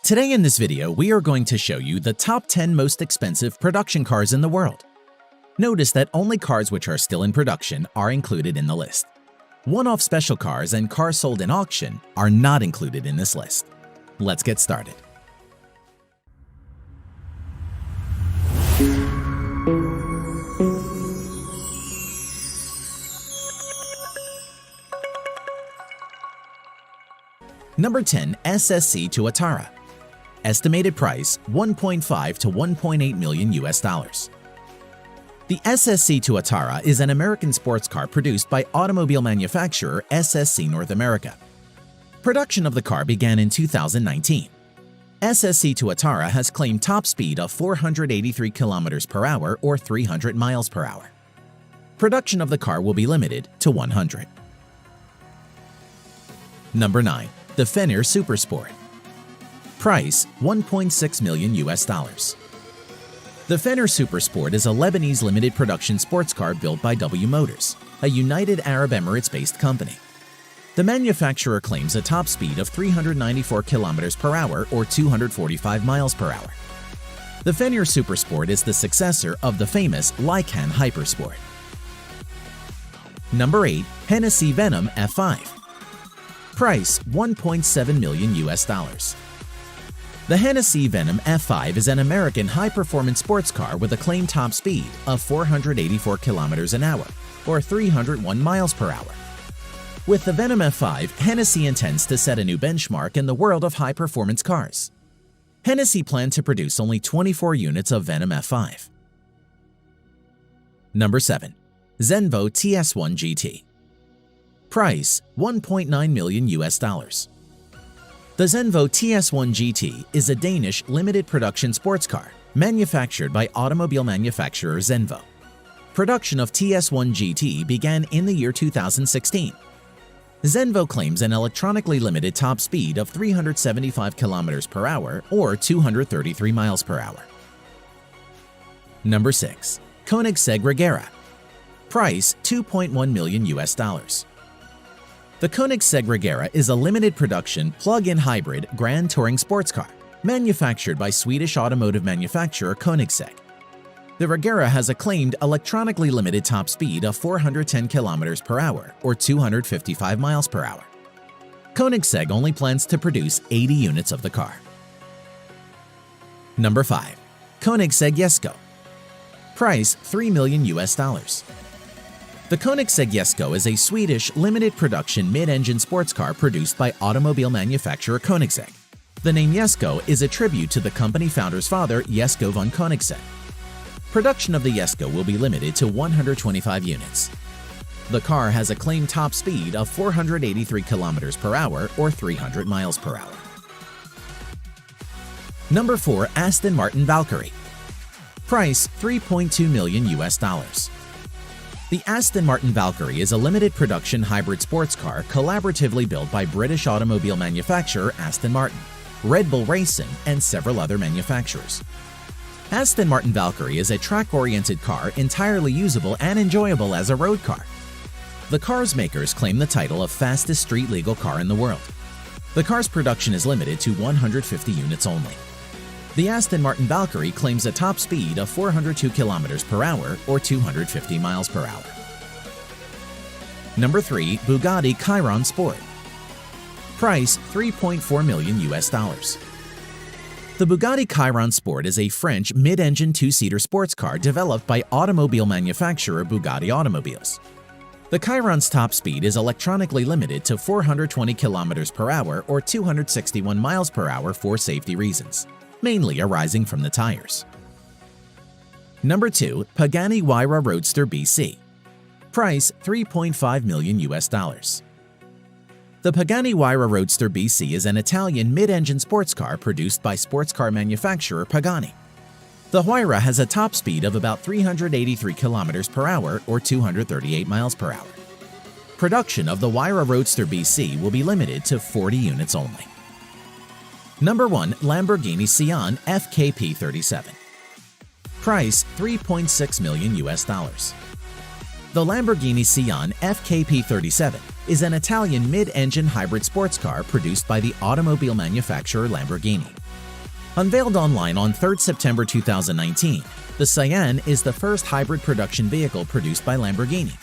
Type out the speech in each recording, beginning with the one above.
Today in this video, we are going to show you the top 10 most expensive production cars in the world. Notice that only cars which are still in production are included in the list. One-off special cars and cars sold in auction are not included in this list. Let's get started. Number 10. SSC to Atara. Estimated price $1.5 to $1.8 million US. The SSC to Atara is an American sports car produced by automobile manufacturer SSC North America. Production of the car began in 2019. SSC to Atara has claimed top speed of 483 km per hour or 300 miles per hour. Production of the car will be limited to 100. Number 9. The Fenrir Supersport. Price $1.6 million US. The Fenrir Supersport is a Lebanese limited production sports car built by W Motors, a United Arab Emirates-based company. The manufacturer claims a top speed of 394 km per hour or 245 miles per hour. The Fenrir Supersport is the successor of the famous Lykan Hypersport. Number 8. Hennessy Venom F5. Price $1.7 million US. The Hennessy Venom F5 is an American high-performance sports car with a claimed top speed of 484 km an hour or 301 miles per hour. With the Venom F5, Hennessy intends to set a new benchmark in the world of high-performance cars. Hennessy planned to produce only 24 units of Venom F5. Number 7. Zenvo TS1 GT. Price $1.9 million US. The Zenvo TS1 GT is a Danish limited production sports car manufactured by automobile manufacturer Zenvo. Production of TS1 GT began in the year 2016. Zenvo claims an electronically limited top speed of 375 km per hour or 233 miles per hour. Number 6. Koenigsegg Regera. Price $2.1 million US. The Koenigsegg Regera is a limited production plug-in hybrid grand touring sports car manufactured by Swedish automotive manufacturer Koenigsegg. The Regera has a claimed electronically limited top speed of 410 km per hour or 255 miles per hour. Koenigsegg only plans to produce 80 units of the car. Number 5. Koenigsegg Jesko. Price $3 million US. The Koenigsegg Jesko is a Swedish limited production mid-engine sports car produced by automobile manufacturer Koenigsegg. The name Jesko is a tribute to the company founder's father, Jesko von Koenigsegg. Production of the Jesko will be limited to 125 units. The car has a claimed top speed of 483 km per hour or 300 miles per hour. Number 4. Aston Martin Valkyrie. Price $3.2 million US. The Aston Martin Valkyrie is a limited production hybrid sports car collaboratively built by British automobile manufacturer Aston Martin, Red Bull Racing, and several other manufacturers. Aston Martin Valkyrie is a track-oriented car entirely usable and enjoyable as a road car. The car's makers claim the title of fastest street-legal car in the world. The car's production is limited to 150 units only. The Aston Martin Valkyrie claims a top speed of 402 km per hour or 250 miles per hour. Number 3. Bugatti Chiron Sport. Price $3.4 million US. The Bugatti Chiron Sport is a French mid-engine two-seater sports car developed by automobile manufacturer Bugatti Automobiles. The Chiron's top speed is electronically limited to 420 km per hour or 261 miles per hour for safety reasons, mainly arising from the tires. Number 2. Pagani Huayra Roadster BC. Price $3.5 million US. The Pagani Huayra Roadster BC is an Italian mid-engine sports car produced by sports car manufacturer Pagani. The Huayra has a top speed of about 383 km per hour or 238 miles per hour. Production of the Huayra Roadster BC will be limited to 40 units only. Number 1. Lamborghini Sian FKP37. Price $3.6 million US. The Lamborghini Sian FKP37 is an Italian mid-engine hybrid sports car produced by the automobile manufacturer Lamborghini. Unveiled online on 3rd September 2019, the Cyan is the first hybrid production vehicle produced by Lamborghini.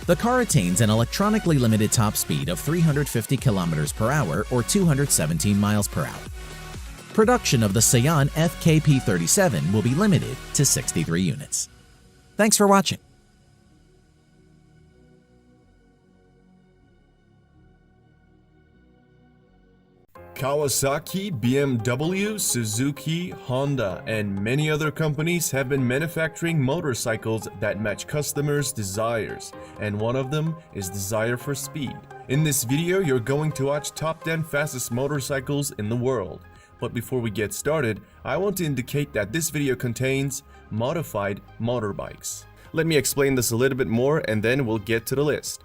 The car attains an electronically limited top speed of 350 km per hour or 217 miles per hour. Production of the Cyan FKP37 will be limited to 63 units. Thanks for watching. Kawasaki, BMW, Suzuki, Honda, and many other companies have been manufacturing motorcycles that match customers' desires, and one of them is desire for speed. In this video, you're going to watch top 10 fastest motorcycles in the world. But before we get started, I want to indicate that this video contains modified motorbikes. Let me explain this a little bit more and then we'll get to the list.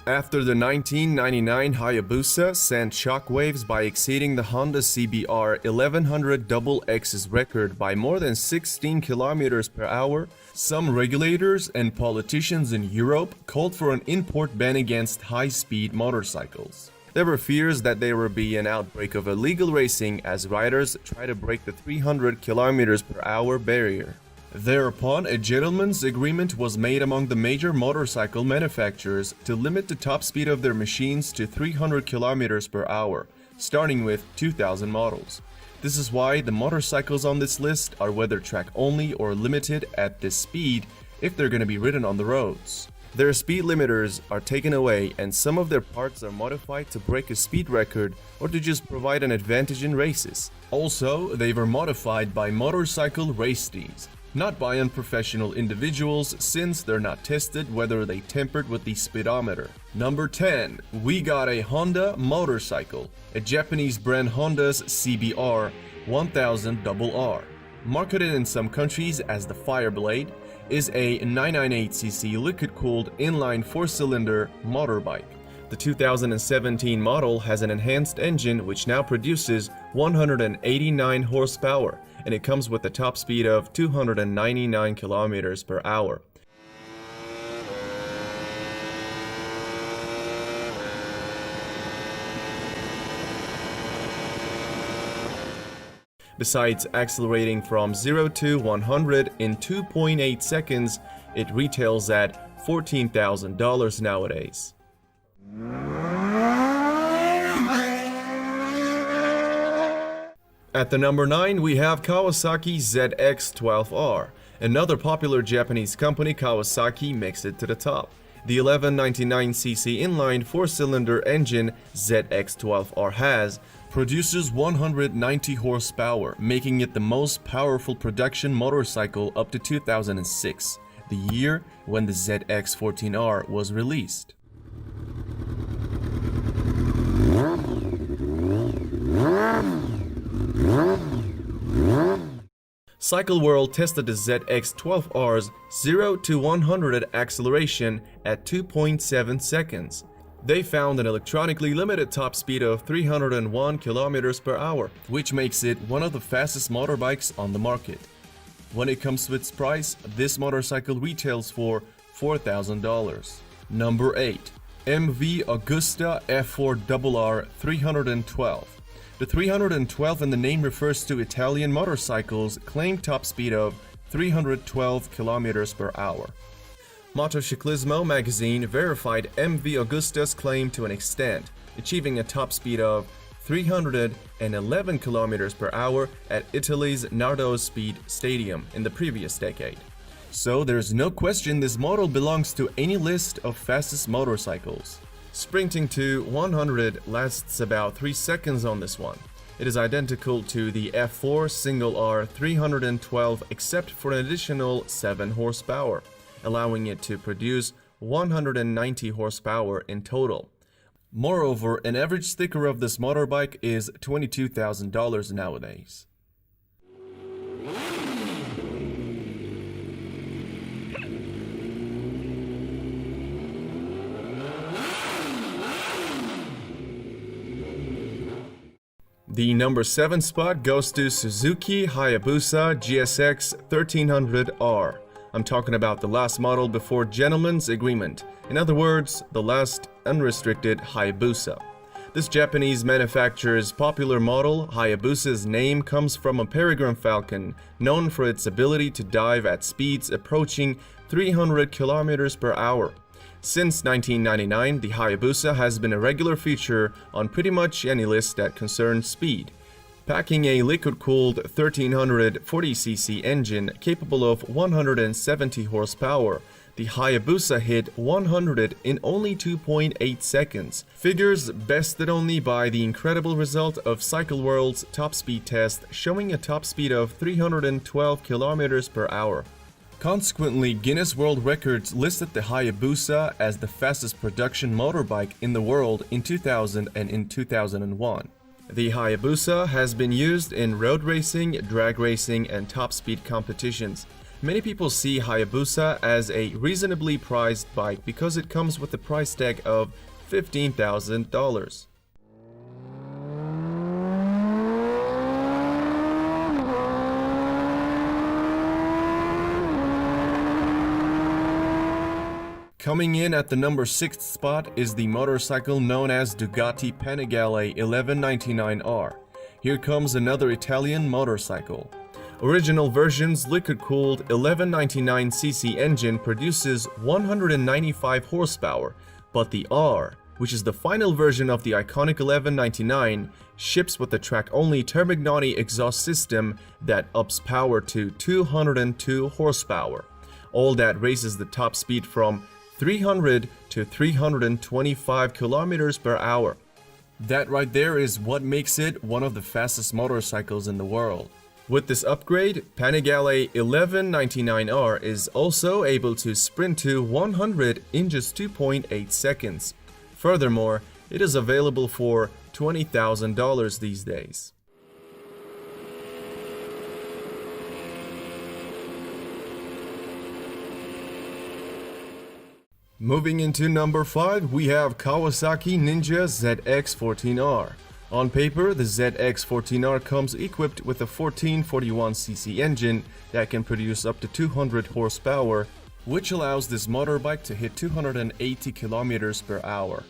After the 1999 Hayabusa sent shockwaves by exceeding the Honda CBR 1100 XX's record by more than 16 km per hour, some regulators and politicians in Europe called for an import ban against high-speed motorcycles. There were fears that there would be an outbreak of illegal racing as riders try to break the 300 km per hour barrier. Thereupon, a gentleman's agreement was made among the major motorcycle manufacturers to limit the top speed of their machines to 300 km per hour, starting with 2000 models. This is why the motorcycles on this list are whether track only or limited at this speed if they're going to be ridden on the roads. Their speed limiters are taken away and some of their parts are modified to break a speed record or to just provide an advantage in races. Also, they were modified by motorcycle race teams, not by unprofessional individuals, since they're not tested whether they tampered with the speedometer. Number 10. We got a Honda motorcycle, a Japanese brand Honda's CBR 1000 RR. Marketed in some countries as the Fireblade, is a 998cc liquid-cooled inline 4-cylinder motorbike. The 2017 model has an enhanced engine which now produces 189 horsepower, and it comes with a top speed of 299 km per hour. Besides accelerating from 0 to 100 in 2.8 seconds, it retails at $14,000 nowadays. At the number 9, we have Kawasaki ZX-12R. Another popular Japanese company, Kawasaki, makes it to the top. The 1199cc inline 4-cylinder engine ZX-12R has produces 190 horsepower, making it the most powerful production motorcycle up to 2006, the year when the ZX-14R was released. Cycle World tested the ZX-12R's 0 to 100 acceleration at 2.7 seconds. They found an electronically limited top speed of 301 km per hour, which makes it one of the fastest motorbikes on the market. When it comes to its price, this motorcycle retails for $4,000. Number 8. MV Agusta F4RR 312. The 312 in the name refers to Italian motorcycles' claimed top speed of 312 km per hour. Motociclismo magazine verified MV Agusta's claim to an extent, achieving a top speed of 311 km per hour at Italy's Nardo Speed Stadium in the previous decade. So there's no question this model belongs to any list of fastest motorcycles. Sprinting to 100 lasts about 3 seconds on this one. It is identical to the F4 single R 312 except for an additional 7 horsepower, allowing it to produce 190 horsepower in total. Moreover, an average sticker of this motorbike is $22,000 nowadays. The number 7 spot goes to Suzuki Hayabusa GSX 1300R. I'm talking about the last model before gentleman's agreement. In other words, the last unrestricted Hayabusa. This Japanese manufacturer's popular model, Hayabusa's name comes from a peregrine falcon known for its ability to dive at speeds approaching 300 km per hour. Since 1999, the Hayabusa has been a regular feature on pretty much any list that concerns speed. Packing a liquid-cooled 1340cc engine capable of 170 horsepower, the Hayabusa hit 100 in only 2.8 seconds, figures bested only by the incredible result of CycleWorld's top speed test showing a top speed of 312 km per hour. Consequently, Guinness World Records listed the Hayabusa as the fastest production motorbike in the world in 2000 and in 2001. The Hayabusa has been used in road racing, drag racing, and top speed competitions. Many people see Hayabusa as a reasonably priced bike because it comes with a price tag of $15,000. Coming in at the number 6th spot is the motorcycle known as Ducati Panigale 1199R. Here comes another Italian motorcycle. Original version's liquid-cooled 1199cc engine produces 195 horsepower, but the R, which is the final version of the iconic 1199, ships with the track-only Termignoni exhaust system that ups power to 202 horsepower. All that raises the top speed from 300 to 325 kilometers per hour. That right there is what makes it one of the fastest motorcycles in the world. With this upgrade, Panigale 1199R is also able to sprint to 100 in just 2.8 seconds. Furthermore, it is available for $20,000 these days. Moving into number 5, we have Kawasaki Ninja ZX14R. On paper, the ZX14R comes equipped with a 1441cc engine that can produce up to 200 horsepower, which allows this motorbike to hit 280 kilometers per hour.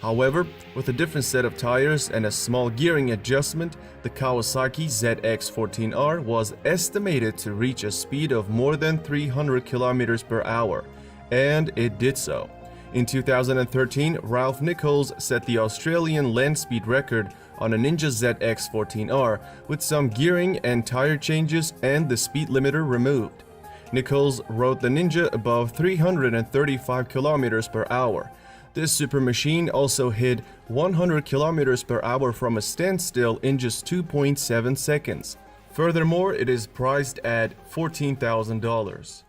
However, with a different set of tires and a small gearing adjustment, the Kawasaki ZX14R was estimated to reach a speed of more than 300 kilometers per hour. And it did so. In 2013, Ralph Nichols set the Australian land speed record on a Ninja ZX14R with some gearing and tire changes and the speed limiter removed. Nichols rode the Ninja above 335 kilometers per hour. This super machine also hit 100 kilometers per hour from a standstill in just 2.7 seconds. Furthermore, it is priced at $14,000.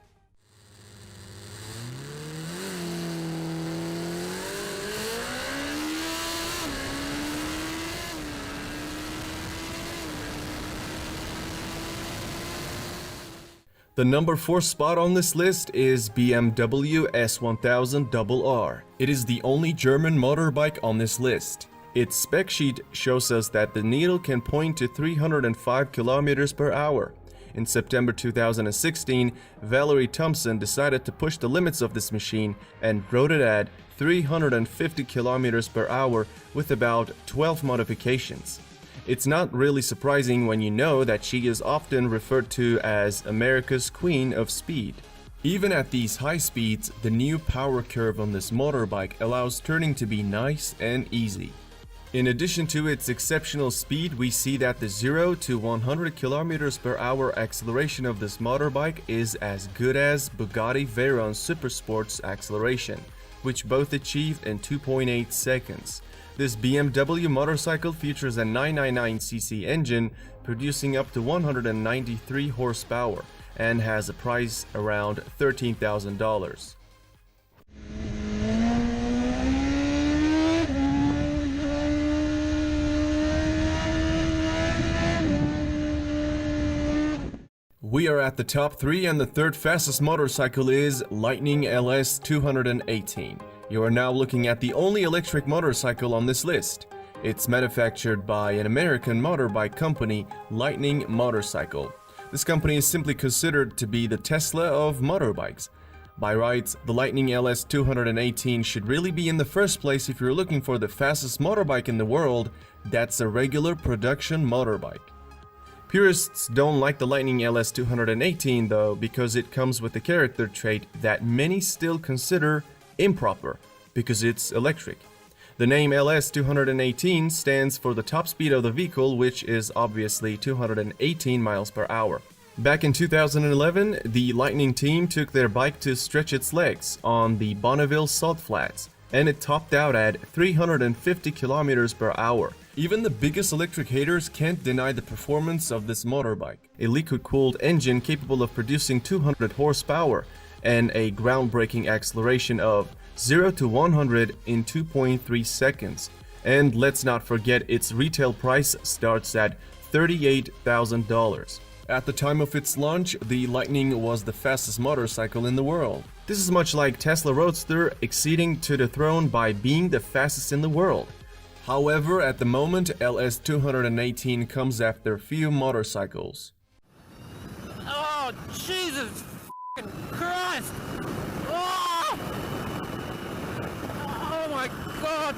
The number 4 spot on this list is BMW S1000RR. It is the only German motorbike on this list. Its spec sheet shows us that the needle can point to 305 kilometers per hour. In September 2016, Valerie Thompson decided to push the limits of this machine and rode it at 350 kilometers per hour with about 12 modifications. It's not really surprising when you know that she is often referred to as America's Queen of Speed. Even at these high speeds, the new power curve on this motorbike allows turning to be nice and easy. In addition to its exceptional speed, we see that the 0 to 100 km per hour acceleration of this motorbike is as good as Bugatti Veyron's Supersport's acceleration, which both achieved in 2.8 seconds. This BMW motorcycle features a 999cc engine producing up to 193 horsepower and has a price around $13,000. We are at the top 3 and the third fastest motorcycle is Lightning LS 218. You are now looking at the only electric motorcycle on this list. It's manufactured by an American motorbike company, Lightning Motorcycle. This company is simply considered to be the Tesla of motorbikes. By rights, the Lightning LS 218 should really be in the first place if you're looking for the fastest motorbike in the world that's a regular production motorbike. Purists don't like the Lightning LS 218 though, because it comes with a character trait that many still consider improper, because it's electric. The name LS 218 stands for the top speed of the vehicle, which is obviously 218 miles per hour. Back in 2011, the Lightning team took their bike to stretch its legs on the Bonneville Salt Flats, and it topped out at 350 kilometers per hour. Even the biggest electric haters can't deny the performance of this motorbike. A liquid-cooled engine capable of producing 200 horsepower and a groundbreaking acceleration of 0 to 100 in 2.3 seconds. And let's not forget its retail price starts at $38,000. At the time of its launch, the Lightning was the fastest motorcycle in the world. This is much like Tesla Roadster acceding to the throne by being the fastest in the world. However, at the moment, LS 218 comes after few motorcycles. Oh, Jesus f***ing Christ! Oh! Oh my God!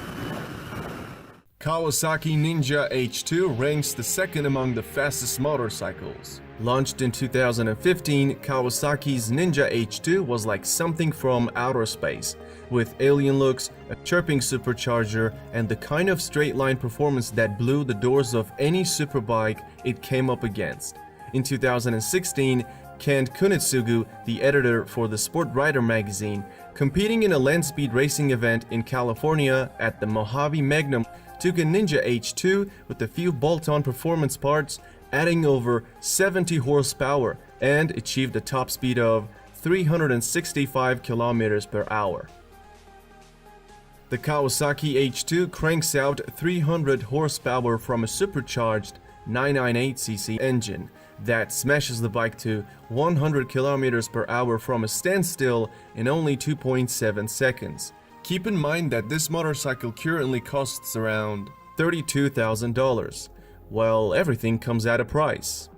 Kawasaki Ninja H2 ranks the second among the fastest motorcycles. Launched in 2015, Kawasaki's Ninja H2 was like something from outer space, with alien looks, a chirping supercharger, and the kind of straight-line performance that blew the doors of any superbike it came up against. In 2016, Kent Kunitsugu, the editor for the Sport Rider magazine, competing in a land speed racing event in California at the Mojave Magnum, took a Ninja H2 with a few bolt-on performance parts, adding over 70 horsepower, and achieved a top speed of 365 kilometers per hour. The Kawasaki H2 cranks out 300 horsepower from a supercharged 998cc engine that smashes the bike to 100 kilometers per hour from a standstill in only 2.7 seconds. Keep in mind that this motorcycle currently costs around $32,000. Well, everything comes at a price.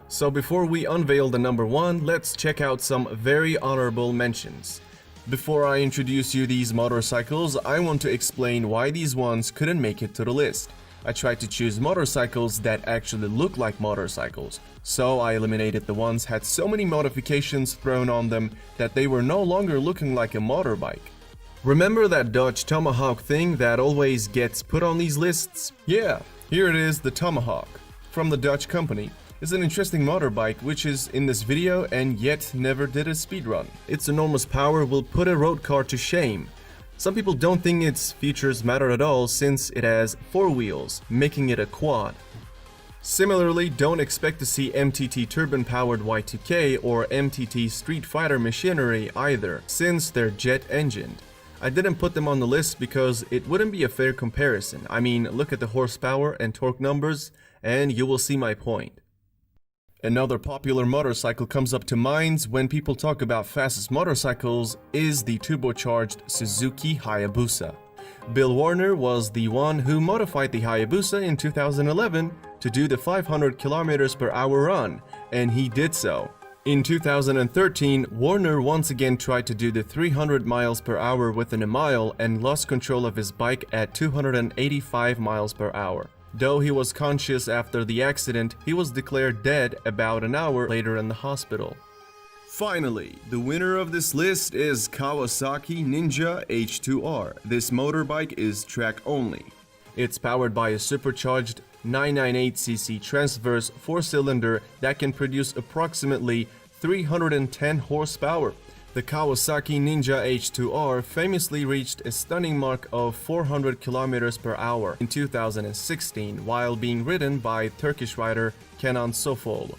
So before we unveil the number one, let's check out some very honorable mentions. Before I introduce you these motorcycles, I want to explain why these ones couldn't make it to the list. I tried to choose motorcycles that actually look like motorcycles, so I eliminated the ones had so many modifications thrown on them that they were no longer looking like a motorbike. Remember that Dodge Tomahawk thing that always gets put on these lists? Yeah, here it is, the Tomahawk, from the Dutch company. It's an interesting motorbike which is in this video and yet never did a speedrun. Its enormous power will put a road car to shame. Some people don't think its features matter at all since it has 4 wheels, making it a quad. Similarly, don't expect to see MTT turbine-powered Y2K or MTT Street Fighter machinery either, since they're jet-engined. I didn't put them on the list because it wouldn't be a fair comparison. I mean, look at the horsepower and torque numbers and you will see my point. Another popular motorcycle comes up to minds when people talk about fastest motorcycles is the turbocharged Suzuki Hayabusa. Bill Warner was the one who modified the Hayabusa in 2011 to do the 500 km per hour run, and he did so. In 2013, Warner once again tried to do the 300 miles per hour within a mile and lost control of his bike at 285 miles per hour. Though he was conscious after the accident, he was declared dead about an hour later in the hospital. Finally, the winner of this list is Kawasaki Ninja H2R. This motorbike is track only. It's powered by a supercharged 998cc transverse 4-cylinder that can produce approximately 310 horsepower. The Kawasaki Ninja H2R famously reached a stunning mark of 400 km per hour in 2016 while being ridden by Turkish rider Kenan Sofol.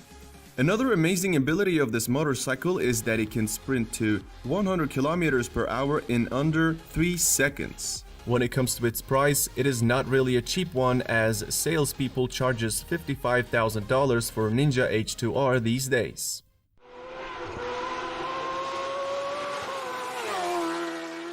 Another amazing ability of this motorcycle is that it can sprint to 100 km per hour in under 3 seconds. When it comes to its price, it is not really a cheap one as salespeople charges $55,000 for Ninja H2R these days.